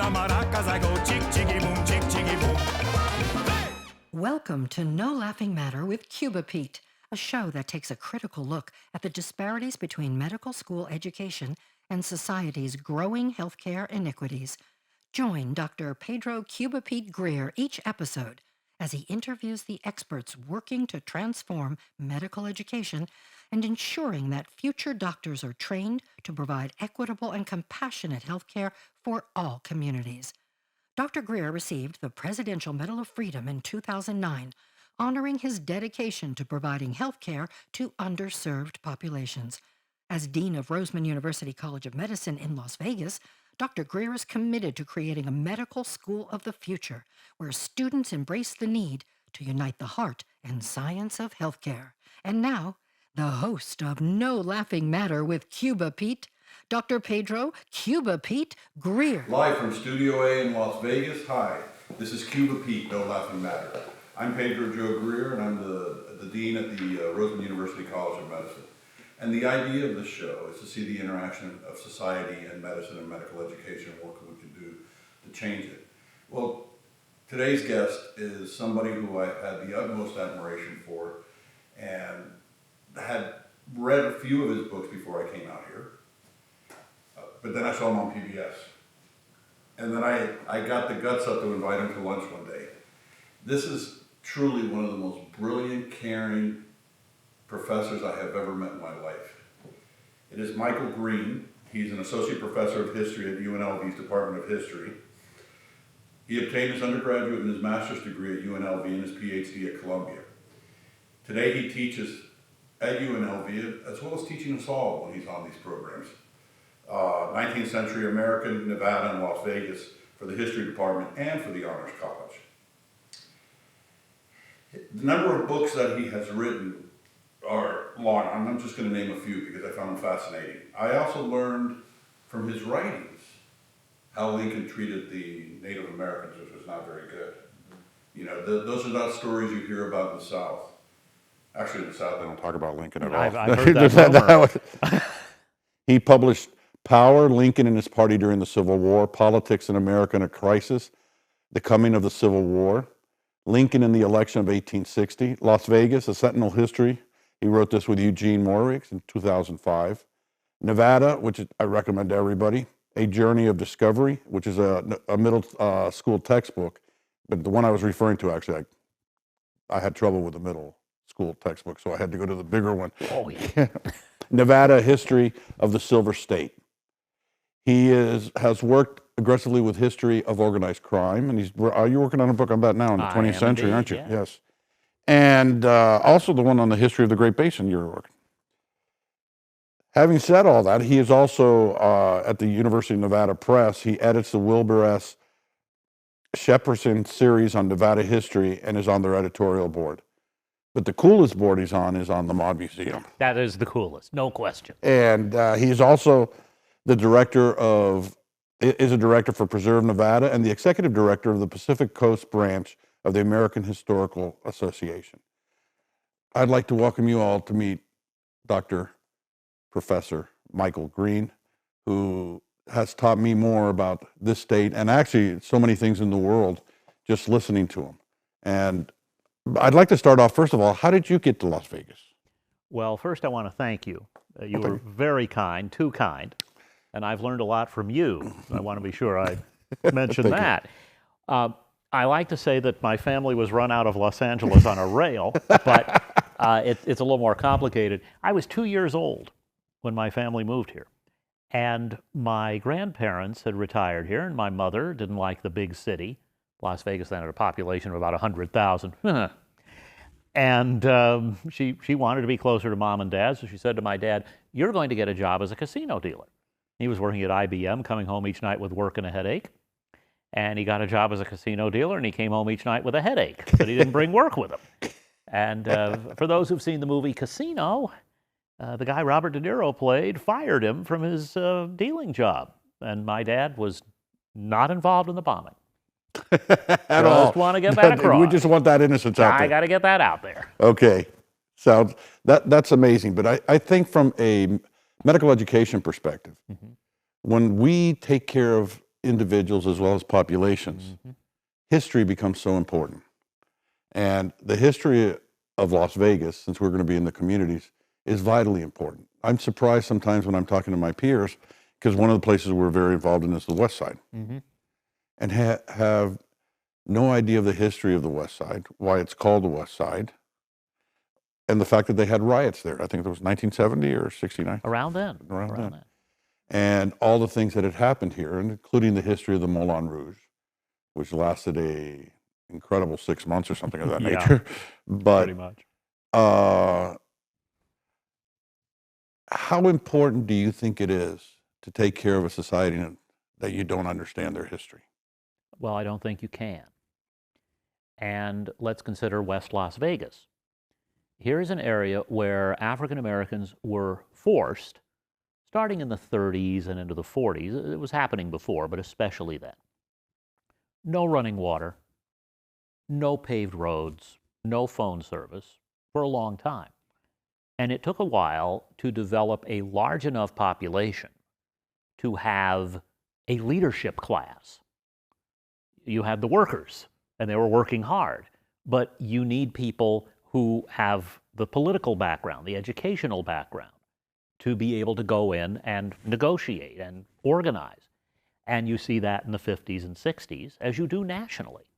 the maracas, I go chick, chicky, boom, chick, chicky, boom. Welcome to No Laughing Matter with Cuba Pete, a show that takes a critical look at the disparities between medical school education and society's growing healthcare inequities. Join Dr. Pedro Cuba Pete Greer each episode as he interviews the experts working to transform medical education and ensuring that future doctors are trained to provide equitable and compassionate healthcare for all communities. Dr. Greer received the Presidential Medal of Freedom in 2009, honoring his dedication to providing health care to underserved populations. As Dean of Roseman University College of Medicine in Las Vegas, Dr. Greer is committed to creating a medical school of the future where students embrace the need to unite the heart and science of healthcare. And now, the host of No Laughing Matter with Cuba Pete, Dr. Pedro Cuba Pete Greer. Live from Studio A in Las Vegas. Hi, this is Cuba Pete, No Laughing Matter. I'm Pedro Joe Greer, and I'm the Dean at the Roseman University College of Medicine. And the idea of this show is to see the interaction of society and medicine and medical education and what we can do to change it. Well, today's guest is somebody who I had the utmost admiration for and had read a few of his books before I came out here. But then I saw him on PBS. And then I got the guts up to invite him to lunch one day. This is truly one of the most brilliant, caring professors I have ever met in my life. It is Michael Green. He's an associate professor of history at UNLV's Department of History. He obtained his undergraduate and his master's degree at UNLV and his Ph.D. at Columbia. Today he teaches at UNLV as well as teaching us all when he's on these programs. 19th-century American, Nevada, and Las Vegas for the history department and for the honors college. The number of books that he has written are long. I'm just going to name a few because I found them fascinating. I also learned from his writings how Lincoln treated the Native Americans, which was not very good. You know, those are not stories you hear about in the South. Actually, in the South, they don't talk about Lincoln at all. I've heard that. He published Power, Lincoln and His Party During the Civil War, Politics in America in a Crisis, The Coming of the Civil War, Lincoln in the Election of 1860, Las Vegas, A Sentinel History. He wrote this with Eugene Morwicz in 2005. Nevada, which I recommend to everybody, A Journey of Discovery, which is a middle school textbook. But the one I was referring to, actually, I had trouble with the middle school textbook, so I had to go to the bigger one. Oh, yeah. Nevada, History of the Silver State. He has worked aggressively with history of organized crime, and are you working on a book on that now in the 20th century, indeed, aren't you? yeah. Yes. And also the one on the history of the Great Basin you're working. Having said all that, he is also at the University of Nevada Press. He edits the Wilbur S. Shepperson Series on Nevada history and is on their editorial board. But the coolest board he's on is on the Mod Museum. That is the coolest, no question. And he's also the director for Preserve Nevada and the executive director of the Pacific Coast branch of the American Historical Association. I'd like to welcome you all to meet Dr. Professor Michael Green, who has taught me more about this state and actually so many things in the world just listening to him. And I'd like to start off, first of all, how did you get to Las Vegas? Well, first I want to thank you. You were very kind, too kind, and I've learned a lot from you. I want to be sure I mention that. I like to say that my family was run out of Los Angeles on a rail, but it's a little more complicated. I was 2 years old when my family moved here, and my grandparents had retired here, and my mother didn't like the big city. Las Vegas then had a population of about 100,000. And she wanted to be closer to mom and dad, so she said to my dad, "You're going to get a job as a casino dealer." He was working at IBM, coming home each night with work and a headache. And he got a job as a casino dealer, and he came home each night with a headache, but he didn't bring work with him. And for those who've seen the movie Casino, the guy Robert De Niro played fired him from his dealing job. And my dad was not involved in the bombing. At all. Just want to get that across. We just want that innocence out there. I got to get that out there. Okay. So that's amazing. But I think from a medical education perspective, when we take care of individuals as well as populations, history becomes so important. And the history of Las Vegas, since we're going to be in the communities, is vitally important. I'm surprised sometimes when I'm talking to my peers, because one of the places we're very involved in is the West Side, and have no idea of the history of the West Side, why it's called the West Side, and the fact that they had riots there. I think it was 1970 or 69. Around then. Around then. And all the things that had happened here, including the history of the Moulin Rouge, which lasted a incredible 6 months or something of that nature. But pretty much. How important do you think it is to take care of a society that you don't understand their history? Well, I don't think you can. And let's consider West Las Vegas. Here is an area where African Americans were forced, starting in the 30s and into the 40s. It was happening before, but especially then. No running water, no paved roads, no phone service for a long time. And it took a while to develop a large enough population to have a leadership class. You had the workers, and they were working hard, but you need people who have the political background, the educational background, to be able to go in and negotiate and organize. And you see that in the 50s and 60s, as you do nationally.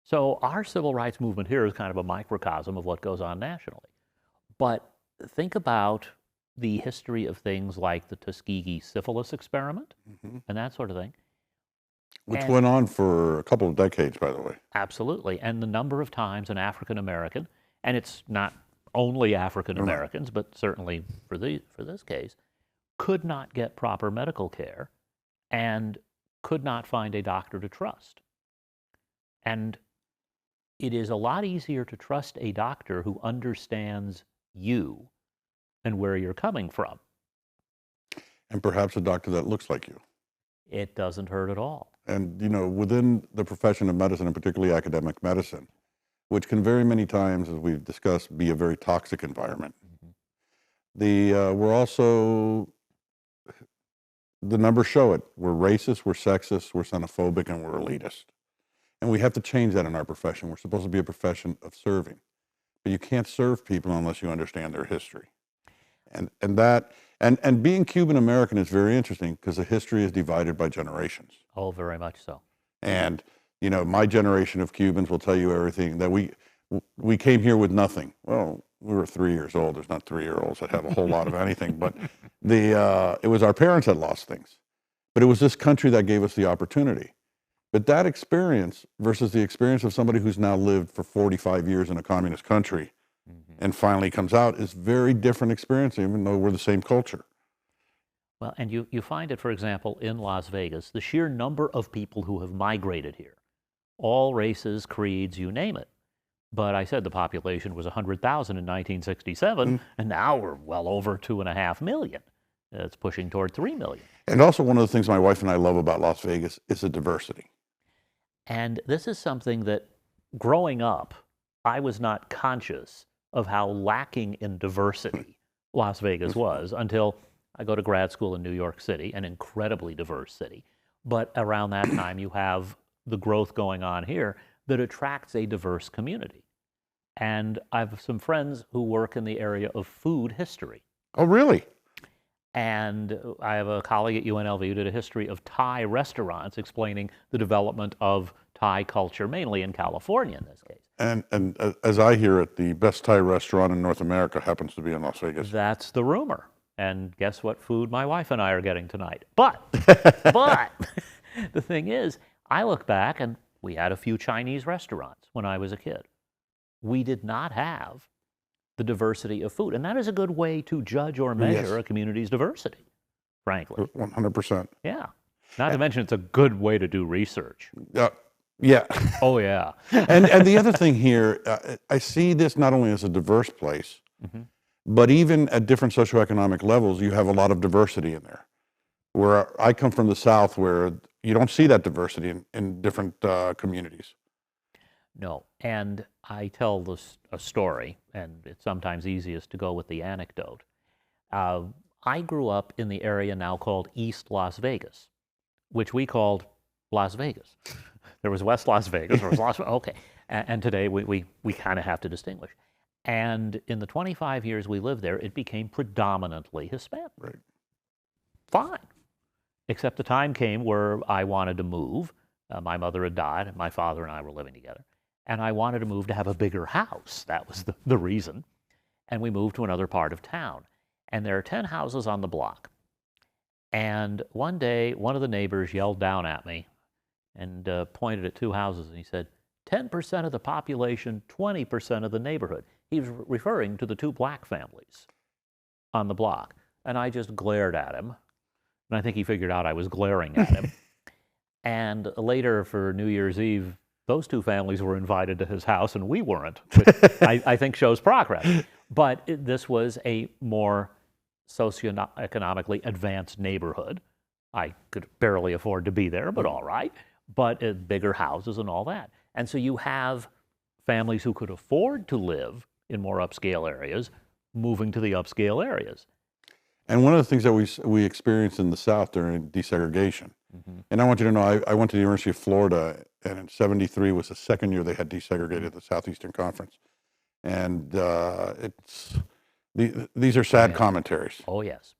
So our civil rights movement here is kind of a microcosm of what goes on nationally. But think about the history of things like the Tuskegee syphilis experiment and that sort of thing. Which went on for a couple of decades, by the way. Absolutely. And the number of times an African American, and it's not only African Americans, but certainly for this case, could not get proper medical care and could not find a doctor to trust. And it is a lot easier to trust a doctor who understands you and where you're coming from. And perhaps a doctor that looks like you. It doesn't hurt at all. And, you know, within the profession of medicine, and particularly academic medicine, which can very many times, as we've discussed, be a very toxic environment. We're also, the numbers show it. We're racist, we're sexist, we're xenophobic, and we're elitist. And we have to change that in our profession. We're supposed to be a profession of serving. But you can't serve people unless you understand their history. And being Cuban American is very interesting because the history is divided by generations. Oh, very much so. And, you know, my generation of Cubans will tell you everything that we came here with nothing. Well, we were 3 years old. There's not 3-year-olds that have a whole lot of anything, but it was our parents that lost things. But it was this country that gave us the opportunity. But that experience versus the experience of somebody who's now lived for 45 years in a communist country and finally comes out is very different experience, even though we're the same culture. Well, and you find it, for example, in Las Vegas, the sheer number of people who have migrated here, all races, creeds, you name it. But I said the population was 100,000 in 1967, and now we're well over 2.5 million. It's pushing toward 3 million. And also one of the things my wife and I love about Las Vegas is the diversity. And this is something that, growing up, I was not conscious of how lacking in diversity Las Vegas was until I go to grad school in New York City, an incredibly diverse city. But around that time, you have the growth going on here that attracts a diverse community. And I have some friends who work in the area of food history. Oh, really? And I have a colleague at UNLV who did a history of Thai restaurants explaining the development of Thai culture, mainly in California in this case. And as I hear it, the best Thai restaurant in North America happens to be in Las Vegas. That's the rumor. And guess what food my wife and I are getting tonight? But the thing is, I look back and we had a few Chinese restaurants when I was a kid. We did not have the diversity of food. And that is a good way to judge or measure a community's diversity, frankly. 100%. Yeah. Not to mention it's a good way to do research. Yeah. Oh, yeah. and the other thing here, I see this not only as a diverse place, but even at different socioeconomic levels, you have a lot of diversity in there. Where I come from the South, where you don't see that diversity in different communities. No, and I tell a story, and it's sometimes easiest to go with the anecdote. I grew up in the area now called East Las Vegas, which we called Las Vegas. There was West Las Vegas, there was Las Vegas, okay. And today we kind of have to distinguish. And in the 25 years we lived there, it became predominantly Hispanic. Right. Fine. Except the time came where I wanted to move. My mother had died, and my father and I were living together. And I wanted to move to have a bigger house. That was the reason. And we moved to another part of town. And there are 10 houses on the block. And one day, one of the neighbors yelled down at me and pointed at 2 houses, and he said, 10% of the population, 20% of the neighborhood. He was referring to the 2 black families on the block. And I just glared at him. And I think he figured out I was glaring at him. And later, for New Year's Eve, those 2 families were invited to his house, and we weren't, which I think shows progress. But this was a more socioeconomically advanced neighborhood. I could barely afford to be there, but all right. But bigger houses and all that. And so you have families who could afford to live in more upscale areas moving to the upscale areas. And one of the things that we experienced in the South during desegregation, and I want you to know, I went to the University of Florida, and in '73 was the second year they had desegregated the Southeastern Conference. And these are sad commentaries. Oh, yes.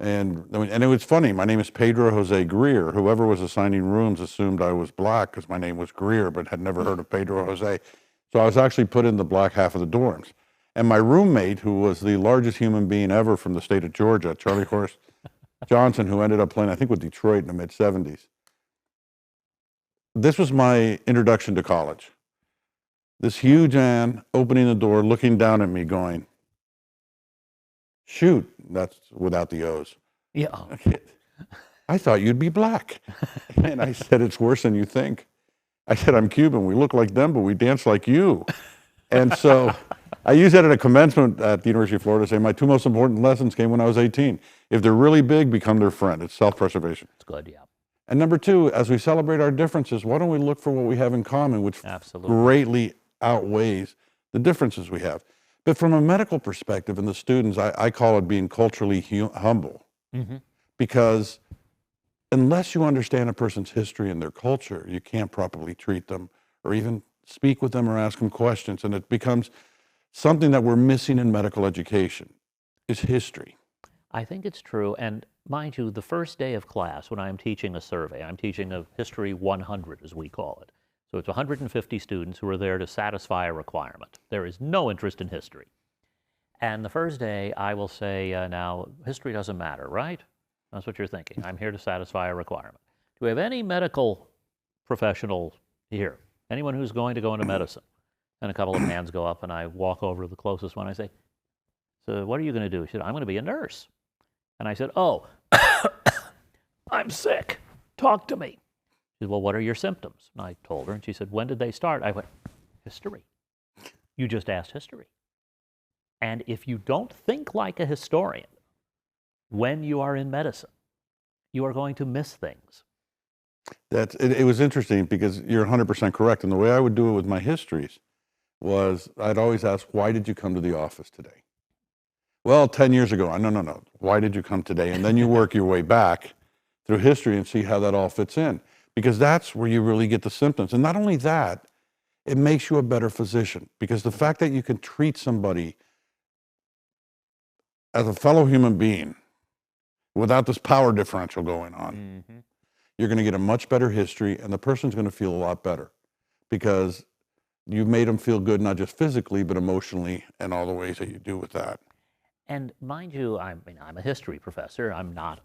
And it was funny. My name is Pedro Jose Greer. Whoever was assigning rooms assumed I was black because my name was Greer, but had never heard of Pedro Jose. So I was actually put in the black half of the dorms. And my roommate, who was the largest human being ever from the state of Georgia, Charlie Horace Johnson, who ended up playing, I think, with Detroit in the mid-'70s. This was my introduction to college. This huge man opening the door, looking down at me, going, shoot, that's without the O's. Yeah. I thought you'd be black. And I said, it's worse than you think. I said, I'm Cuban. We look like them, but we dance like you. And so I use that at a commencement at the University of Florida, saying my 2 most important lessons came when I was 18. If they're really big, become their friend. It's self-preservation. It's good, yeah. And number 2, as we celebrate our differences, why don't we look for what we have in common, which greatly outweighs the differences we have. But from a medical perspective, and the students, I call it being culturally humble. Because unless you understand a person's history and their culture, you can't properly treat them or even speak with them or ask them questions. And it becomes something that we're missing in medical education is history. I think it's true. And mind you, the first day of class, when I'm teaching a survey, I'm teaching a History 100, as we call it. So it's 150 students who are there to satisfy a requirement. There is no interest in history. And the first day, I will say, now, history doesn't matter, right? That's what you're thinking. I'm here to satisfy a requirement. Do we have any medical professional here? Anyone who's going to go into medicine? And a couple of hands go up, and I walk over to the closest one. I say, so what are you going to do? She said, I'm going to be a nurse. And I said, oh, I'm sick. Talk to me. She said, well, what are your symptoms? And I told her, and she said, when did they start? I went, history. You just asked history. And if you don't think like a historian when you are in medicine, you are going to miss things. It was interesting because you're 100% correct. And the way I would do it with my histories was I'd always ask, why did you come to the office today? Well, 10 years ago. No. Why did you come today? And then you work your way back through history and see how that all fits in. Because that's where you really get the symptoms. And not only that, it makes you a better physician. Because the fact that you can treat somebody as a fellow human being without this power differential going on, you're going to get a much better history, and the person's going to feel a lot better because you've made them feel good, not just physically, but emotionally, and all the ways that you do with that. And mind you, I'm a history professor. I'm not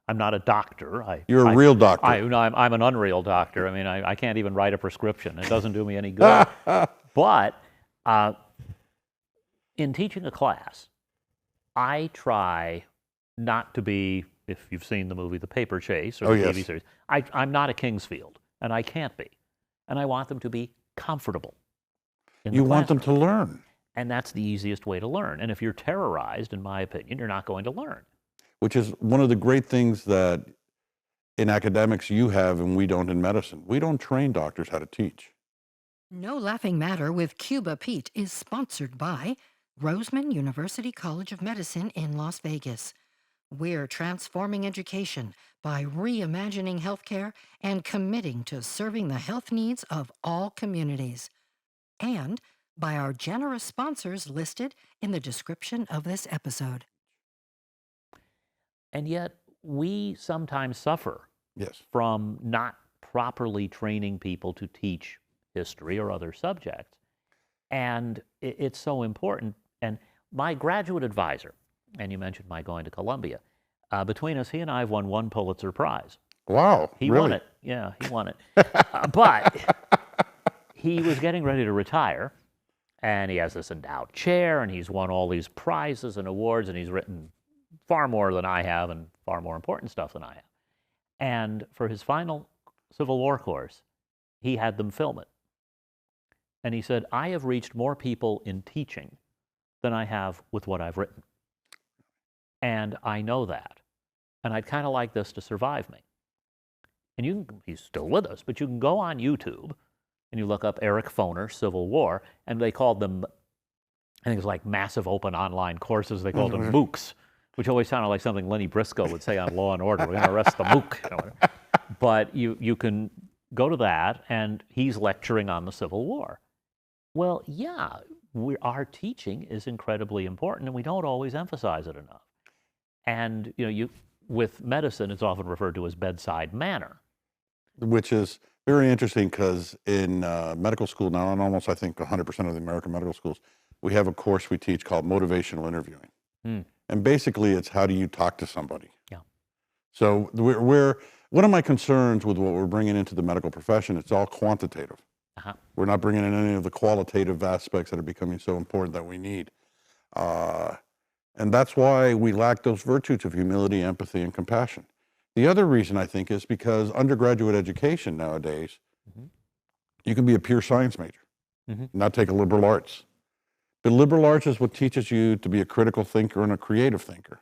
a doctor. You're a real doctor. I'm an unreal doctor. I mean, I can't even write a prescription. It doesn't do me any good. But in teaching a class, I try not to be, if you've seen the movie The Paper Chase or the TV series, I'm not a Kingsfield, and I can't be. And I want them to be comfortable in the You want them to learn. And that's the easiest way to learn. And if you're terrorized, in my opinion, you're not going to learn. Which is one of the great things that in academics you have and we don't in medicine. We don't train doctors how to teach. No Laughing Matter with Cuba Pete is sponsored by Roseman University College of Medicine in Las Vegas. We're transforming education by reimagining healthcare and committing to serving the health needs of all communities. And by our generous sponsors listed in the description of this episode. And yet, we sometimes suffer Yes. from not properly training people to teach history or other subjects. And it's so important. And my graduate advisor, and you mentioned my going to Columbia, between us, he and I have won 1 Pulitzer Prize. Wow. He really? won it. Yeah, he won it. But he was getting ready to retire, and he has this endowed chair, and he's won all these prizes and awards, and he's written far more than I have and far more important stuff than I have. And for his final Civil War course, he had them film it. And he said, I have reached more people in teaching than I have with what I've written. And I know that. And I'd kind of like this to survive me. And he's still with us, but you can go on YouTube and you look up Eric Foner, Civil War, and they called them, I think it was like massive open online courses, they called them MOOCs, which always sounded like something Lenny Briscoe would say on Law and Order. We're going to arrest the MOOC. You know. But you can go to that, and he's lecturing on the Civil War. Well, yeah, our teaching is incredibly important, and we don't always emphasize it enough. And with medicine, it's often referred to as bedside manner. Which is very interesting because in medical school now, and almost I think 100% of the American medical schools, we have a course we teach called motivational interviewing. And basically it's how do you talk to somebody? Yeah. So one of my concerns with what we're bringing into the medical profession, it's all quantitative. We're not bringing in any of the qualitative aspects that are becoming so important that we need. And that's why we lack those virtues of humility, empathy, and compassion. The other reason I think is because undergraduate education nowadays, you can be a pure science major, not take a liberal arts. But liberal arts is what teaches you to be a critical thinker and a creative thinker,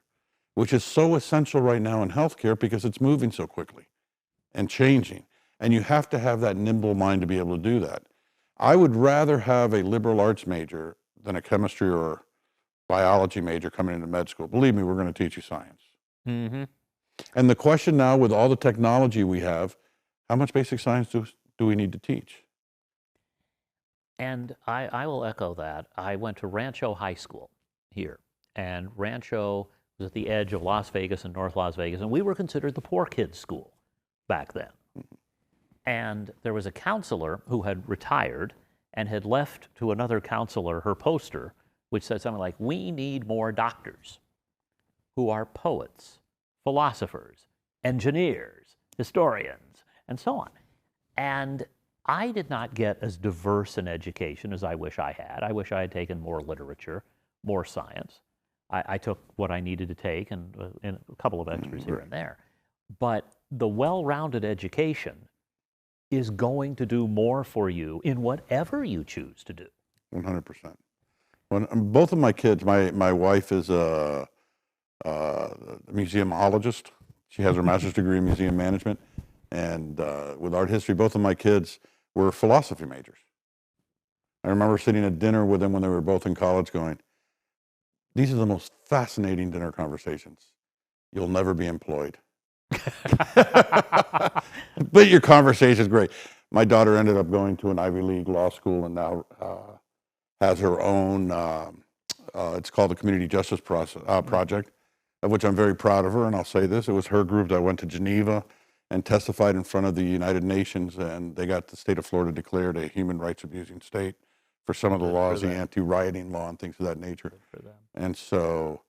which is so essential right now in healthcare because it's moving so quickly and changing. And you have to have that nimble mind to be able to do that. I would rather have a liberal arts major than a chemistry or biology major coming into med school. Believe me, we're going to teach you science. And the question now with all the technology we have, how much basic science do we need to teach? And I will echo that. I went to Rancho High School here, and Rancho was at the edge of Las Vegas and North Las Vegas, and we were considered the poor kids' school back then. And there was a counselor who had retired and had left to another counselor her poster, which said something like, we need more doctors who are poets, philosophers, engineers, historians, and so on. And I did not get as diverse an education as I wish I had. I wish I had taken more literature, more science. I took what I needed to take and a couple of extras here and there. But the well-rounded education is going to do more for you in whatever you choose to do. 100%. When both of my kids, my wife is a museumologist. She has her master's degree in museum management. And with art history, both of my kids were philosophy majors. I remember sitting at dinner with them when they were both in college going, these are the most fascinating dinner conversations. You'll never be employed. But your conversation is great. My daughter ended up going to an Ivy League law school and now has her own, it's called the Community Justice Project, of which I'm very proud of her. And I'll say this, it was her group that went to Geneva and testified in front of the United Nations, and they got the state of Florida declared a human rights abusing state for some of the laws, the anti-rioting law and things of that nature. And so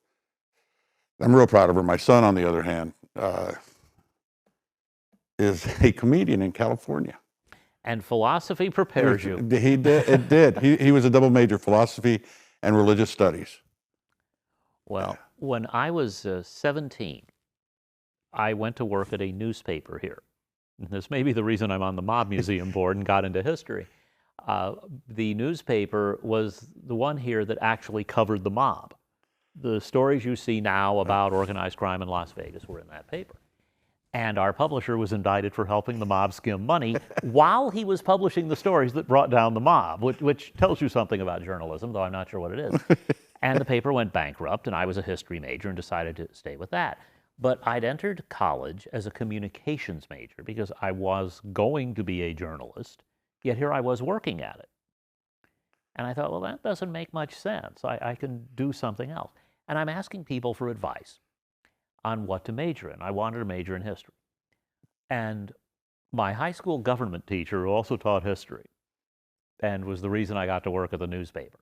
I'm real proud of her. My son, on the other hand, is a comedian in California. And philosophy prepares you. He did. It did. He was a double major, philosophy and religious studies. Well, when I was 17, I went to work at a newspaper here. And this may be the reason I'm on the Mob Museum board and got into history. The newspaper was the one here that actually covered the mob. The stories you see now about organized crime in Las Vegas were in that paper. And our publisher was indicted for helping the mob skim money while he was publishing the stories that brought down the mob, which tells you something about journalism, though I'm not sure what it is. And the paper went bankrupt, and I was a history major and decided to stay with that. But I'd entered college as a communications major because I was going to be a journalist, yet here I was working at it. And I thought, well, that doesn't make much sense. I can do something else. And I'm asking people for advice on what to major in. I wanted to major in history. And my high school government teacher, who also taught history and was the reason I got to work at the newspaper,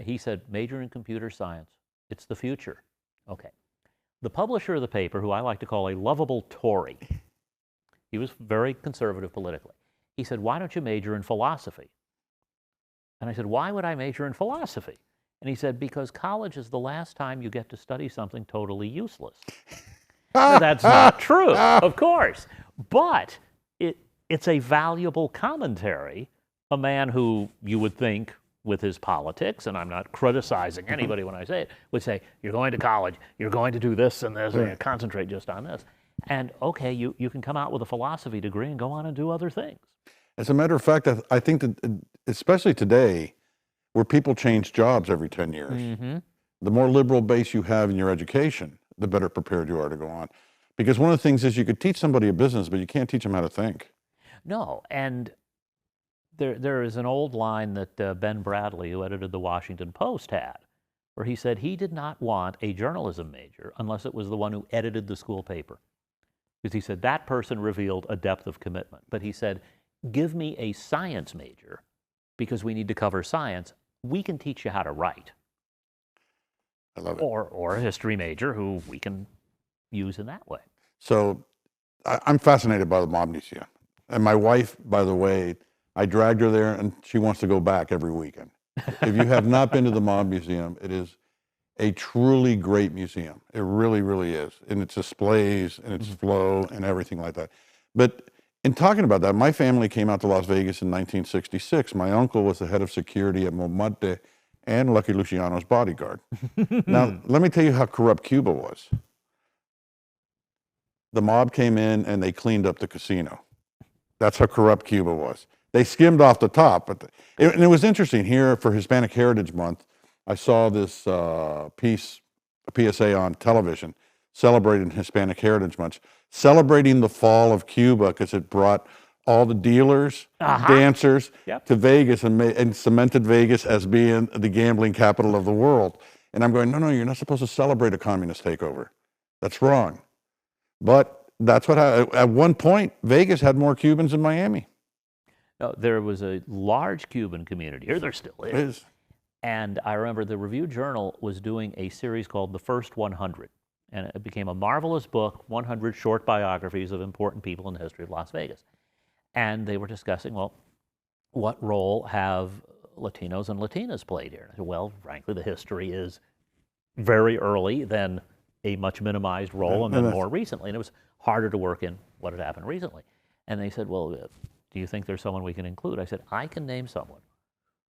he said, major in computer science. It's the future. Okay. The publisher of the paper, who I like to call a lovable Tory, he was very conservative politically. He said, why don't you major in philosophy? And I said, why would I major in philosophy? And he said, because college is the last time you get to study something totally useless. Now, that's not true, of course. But it's a valuable commentary. A man who you would think, with his politics, and I'm not criticizing anybody when I say it, would say, you're going to college, you're going to do this and this, and you concentrate just on this. And okay, you can come out with a philosophy degree and go on and do other things. As a matter of fact, I think that, especially today, where people change jobs every 10 years, the more liberal base you have in your education, the better prepared you are to go on. Because one of the things is you could teach somebody a business, but you can't teach them how to think. No, and there is an old line that Ben Bradley, who edited the Washington Post, had, where he said he did not want a journalism major unless it was the one who edited the school paper. Because he said that person revealed a depth of commitment. But he said, give me a science major because we need to cover science. We can teach you how to write. I love it. Or a history major who we can use in that way. So I'm fascinated by the Mob Museum. And my wife, by the way, I dragged her there, and she wants to go back every weekend. If you have not been to the Mob Museum, it is a truly great museum. It really, really is. In its displays, and its flow, and everything like that. But in talking about that, my family came out to Las Vegas in 1966. My uncle was the head of security at Momonte and Lucky Luciano's bodyguard. Now, let me tell you how corrupt Cuba was. The mob came in and they cleaned up the casino. That's how corrupt Cuba was. They skimmed off the top. But and it was interesting here for Hispanic Heritage Month. I saw this a PSA on television celebrating Hispanic Heritage Month, celebrating the fall of Cuba because it brought all the dealers, dancers to Vegas and cemented Vegas as being the gambling capital of the world. And I'm going, no, you're not supposed to celebrate a communist takeover. That's wrong. But that's what at one point, Vegas had more Cubans than Miami. No, there was a large Cuban community here. There still is. And I remember the Review Journal was doing a series called The First 100. And it became a marvelous book, 100 short biographies of important people in the history of Las Vegas. And they were discussing, well, what role have Latinos and Latinas played here? And I said, well, frankly, the history is very early, then a much minimized role, and then more recently. And it was harder to work in what had happened recently. And they said, well, do you think there's someone we can include? I said, I can name someone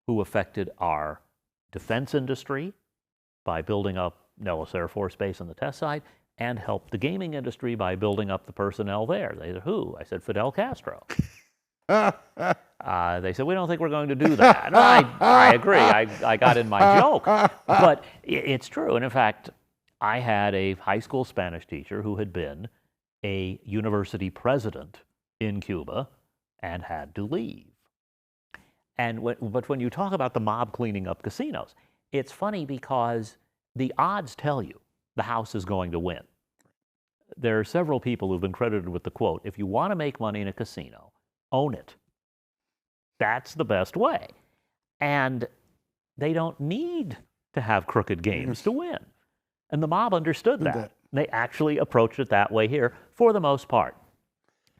who affected our defense industry by building up Nellis Air Force Base on the test site, and helped the gaming industry by building up the personnel there. They said, who? I said, Fidel Castro. They said, we don't think we're going to do that. And I agree. I got in my joke. But it's true. And in fact, I had a high school Spanish teacher who had been a university president in Cuba and had to leave. But when you talk about the mob cleaning up casinos, it's funny because the odds tell you the house is going to win. There are several people who've been credited with the quote, if you want to make money in a casino, own it. That's the best way. And they don't need to have crooked games to win. And the mob understood that. They actually approached it that way here for the most part.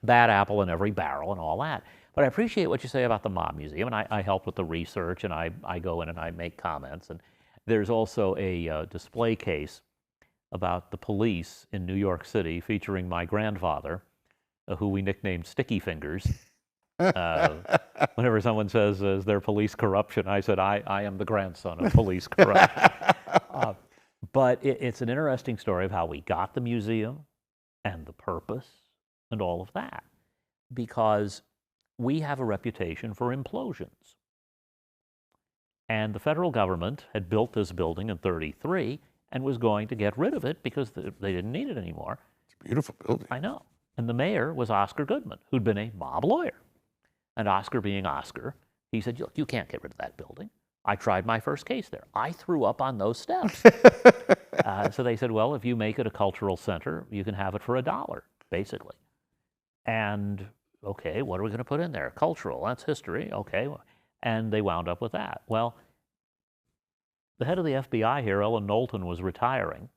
Bad apple in every barrel and all that. But I appreciate what you say about the Mob Museum, and I help with the research, and I go in and I make comments. And there's also a display case about the police in New York City featuring my grandfather, who we nicknamed Sticky Fingers. Whenever someone says, is there police corruption? I said, I am the grandson of police corruption. But it's an interesting story of how we got the museum and the purpose and all of that. Because we have a reputation for implosions. And the federal government had built this building in 1933, and was going to get rid of it because they didn't need it anymore. It's a beautiful building. I know. And the mayor was Oscar Goodman, who'd been a mob lawyer. And Oscar being Oscar, he said, look, you can't get rid of that building. I tried my first case there. I threw up on those steps. So they said, well, if you make it a cultural center, you can have it for $1, basically. And, okay, what are we going to put in there? Cultural, that's history, okay. And they wound up with that. Well, the head of the FBI here, Ellen Knowlton, was retiring.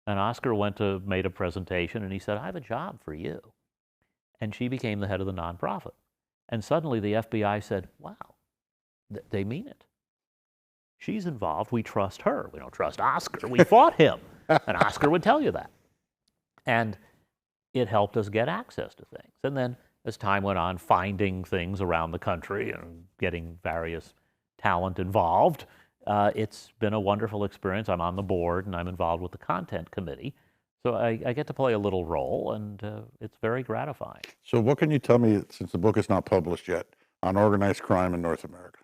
And Oscar made a presentation, and he said, I have a job for you. And she became the head of the nonprofit. And suddenly the FBI said, wow, they mean it. She's involved. We trust her. We don't trust Oscar. We fought him. And Oscar would tell you that. And it helped us get access to things. And then as time went on, finding things around the country and getting various talent involved, it's been a wonderful experience. I'm on the board and I'm involved with the content committee. So I get to play a little role, and it's very gratifying. So what can you tell me, since the book is not published yet, on organized crime in North America?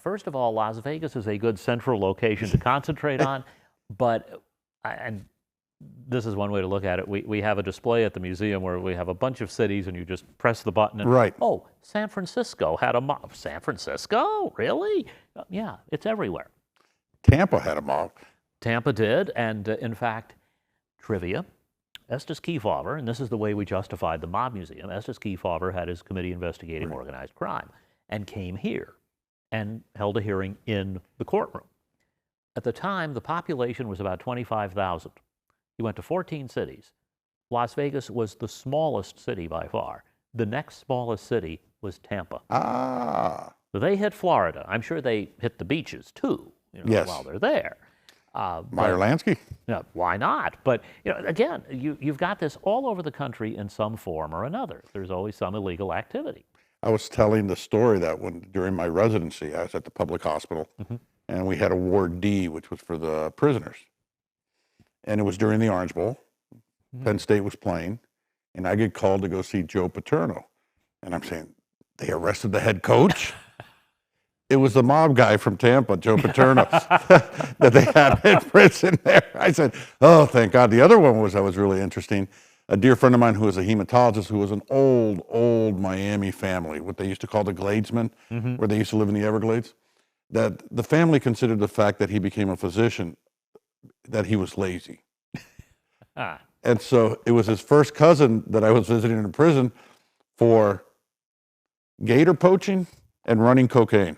First of all, Las Vegas is a good central location to concentrate on, but, and this is one way to look at it, we have a display at the museum where we have a bunch of cities and you just press the button and, right. Oh, San Francisco had a mob. San Francisco? Really? Yeah, it's everywhere. Tampa had a mob. Tampa did, and in fact, trivia, Estes Kefauver, and this is the way we justified the mob museum, Estes Kefauver had his committee investigating organized crime and came here and held a hearing in the courtroom. At the time, the population was about 25,000. He went to 14 cities. Las Vegas was the smallest city by far. The next smallest city was Tampa. Ah. So they hit Florida. I'm sure they hit the beaches too, yes. while they're there. Meyer Lansky? Yeah, why not? But again, you've got this all over the country in some form or another. There's always some illegal activity. I was telling the story that during my residency, I was at the public hospital, and we had a Ward D, which was for the prisoners. And it was during the Orange Bowl. Penn State was playing, and I get called to go see Joe Paterno. And I'm saying, they arrested the head coach? It was the mob guy from Tampa, Joe Paterno, that they had in prison there. I said, oh, thank God. The other one was really interesting. A dear friend of mine who was a hematologist, who was an old Miami family, what they used to call the Gladesmen, where they used to live in the Everglades, that the family considered the fact that he became a physician, that he was lazy. And so it was his first cousin that I was visiting in prison for gator poaching and running cocaine.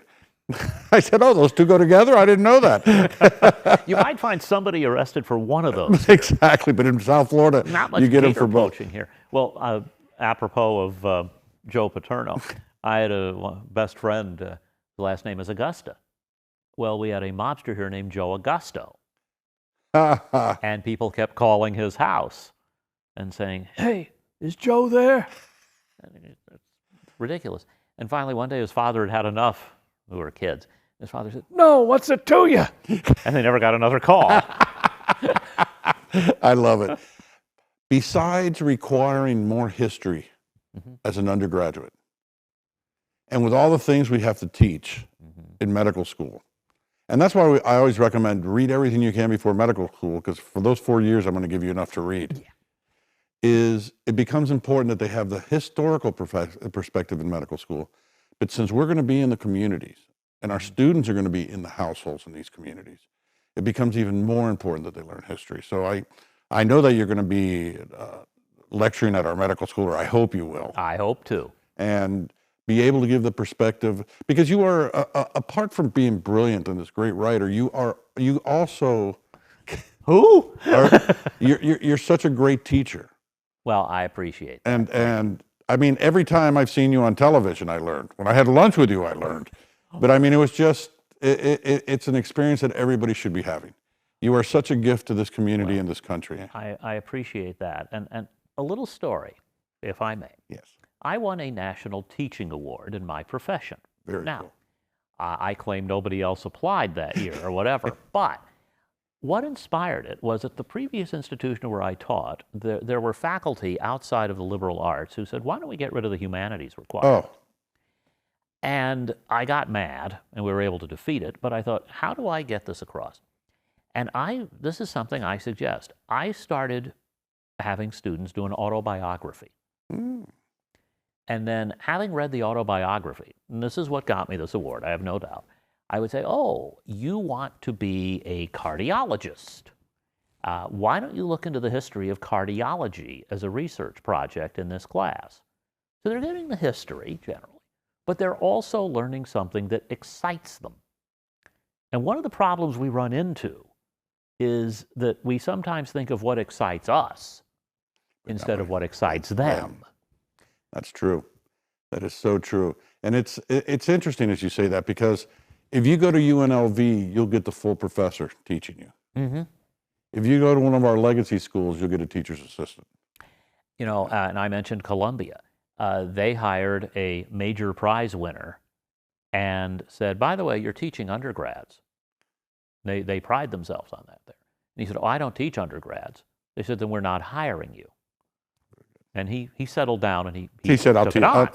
I said, oh, those two go together? I didn't know that. You might find somebody arrested for one of those. Exactly, but in South Florida, not much you get them for both. Poaching here. Well, apropos of Joe Paterno, I had a best friend, his last name is Augusta. Well, we had a mobster here named Joe Augusto. And people kept calling his house and saying, hey, is Joe there? It's ridiculous. And finally, one day his father had enough. We were kids. His father said, no, what's it to you? And they never got another call. I love it. Besides requiring more history as an undergraduate, and with all the things we have to teach in medical school, and that's why I always recommend read everything you can before medical school, because for those 4 years, I'm going to give you enough to read, is it becomes important that they have the historical perspective in medical school. But since we're going to be in the communities, and our students are going to be in the households in these communities, it becomes even more important that they learn history. So I know that you're going to be lecturing at our medical school, or I hope you will. I hope to. And be able to give the perspective, because you are, apart from being brilliant and this great writer, you also... Who? You're such a great teacher. Well, I appreciate that. And I mean, every time I've seen you on television, I learned. When I had lunch with you, I learned. But I mean, it was just, it's an experience that everybody should be having. You are such a gift to this community and this country. I appreciate that. And a little story, if I may. Yes. I won a national teaching award in my profession. Very cool. I claim nobody else applied that year or whatever, but what inspired it was at the previous institution where I taught, there were faculty outside of the liberal arts who said, why don't we get rid of the humanities requirement? Oh. And I got mad, and we were able to defeat it, but I thought, how do I get this across? And this is something I suggest. I started having students do an autobiography. Mm. And then having read the autobiography, and this is what got me this award, I have no doubt, I would say, oh, you want to be a cardiologist. Why don't you look into the history of cardiology as a research project in this class? So they're getting the history, generally, but they're also learning something that excites them. And one of the problems we run into is that we sometimes think of what excites us instead of what excites them. That's true. That is so true. And it's interesting as you say that, because if you go to UNLV, you'll get the full professor teaching you. Mm-hmm. If you go to one of our legacy schools, you'll get a teacher's assistant. You know, and I mentioned Columbia. They hired a major prize winner and said, by the way, you're teaching undergrads. They pride themselves on that there. And he said, oh, I don't teach undergrads. They said, then we're not hiring you. And he settled down and he said, I'll took teach. it on.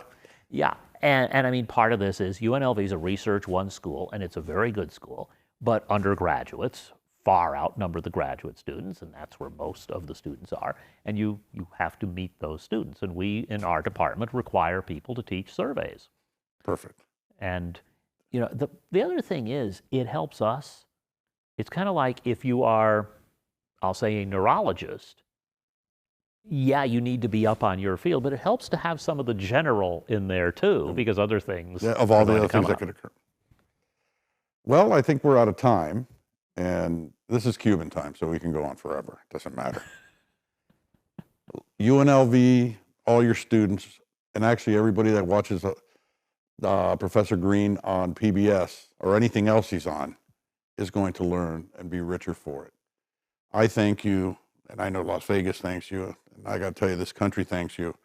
Yeah, and I mean, part of this is UNLV is a research one school, and it's a very good school, but undergraduates far outnumber the graduate students, and that's where most of the students are. And you have to meet those students. And we, in our department, require people to teach surveys. Perfect. And, you know, the other thing is, it helps us. It's kind of like if you are, I'll say, a neurologist, yeah, you need to be up on your field, but it helps to have some of the general in there too, because other things. Yeah, of all the other things that could occur. Well, I think we're out of time, and this is Cuban time, so we can go on forever. Doesn't matter. UNLV, all your students, and actually everybody that watches Professor Green on PBS or anything else he's on is going to learn and be richer for it. I thank you, and I know Las Vegas thanks you, and I got to tell you, this country thanks you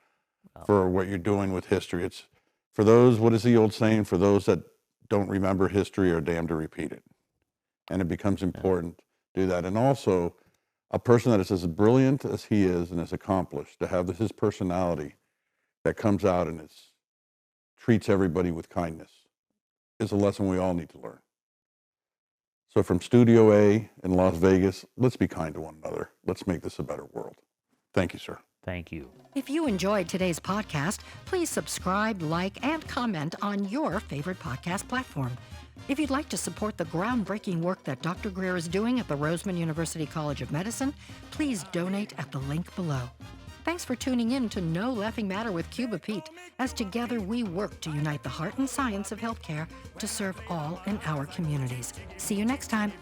for what you're doing with history. It's for those, what is the old saying? For those that don't remember history are damned to repeat it. And it becomes important to do that. And also, a person that is as brilliant as he is and as accomplished, to have his personality that comes out and treats everybody with kindness is a lesson we all need to learn. So from Studio A in Las Vegas, let's be kind to one another. Let's make this a better world. Thank you, sir. Thank you. If you enjoyed today's podcast, please subscribe, like, and comment on your favorite podcast platform. If you'd like to support the groundbreaking work that Dr. Greer is doing at the Roseman University College of Medicine, please donate at the link below. Thanks for tuning in to No Laughing Matter with Cuba Pete, as together we work to unite the heart and science of healthcare to serve all in our communities. See you next time.